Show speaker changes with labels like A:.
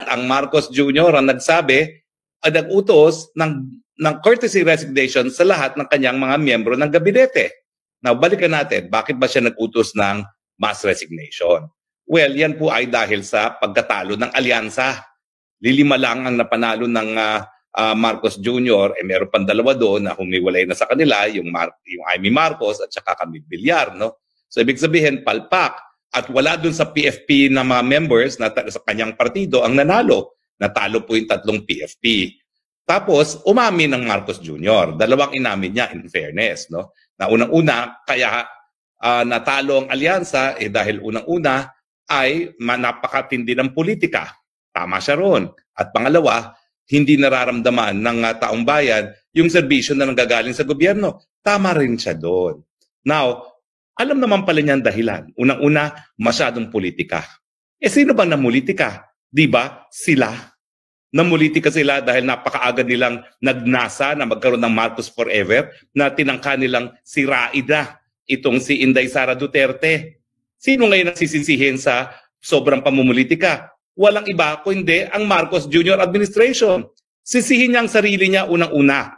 A: ang Marcos Jr. ang nagsabi at nag-utos ng courtesy resignation sa lahat ng kanyang mga miyembro ng gabinete. Now, balikan natin, bakit ba siya nag-utos ng mass resignation? Well, yan po ay dahil sa pagkatalo ng alyansa. Lilima lang ang napanalo ng Marcos Jr. Meron pang dalawa doon na humiwalay na sa kanila, yung Amy Marcos at saka Camille Villar. No? So, ibig sabihin, palpak. At wala doon sa PFP na mga members na sa kanyang partido ang nanalo. Natalo po yung 3 PFP. Tapos, umamin ng Marcos Jr. Dalawang inamin niya, in fairness. No? Na unang-una, kaya natalo ang alyansa dahil unang-una ay napakatindi ng politika. Tama siya ron. At pangalawa, hindi nararamdaman ng taong bayan yung serbisyo na nanggagaling sa gobyerno. Tama rin siya doon. Now, alam naman pala niyan dahilan. Unang-una, masyadong politika. Sino ba namulitika? Di ba? Sila. Namulitika sila dahil napakaaga nilang nagnasa na magkaroon ng Marcos Forever na tinangka nilang sirain na itong si Inday Sara Duterte. Sino ngayon ang sisisihin sa sobrang pamumulitika? Walang iba kundi ang Marcos Jr. administration. Sisihin niya ang sarili niya unang-una.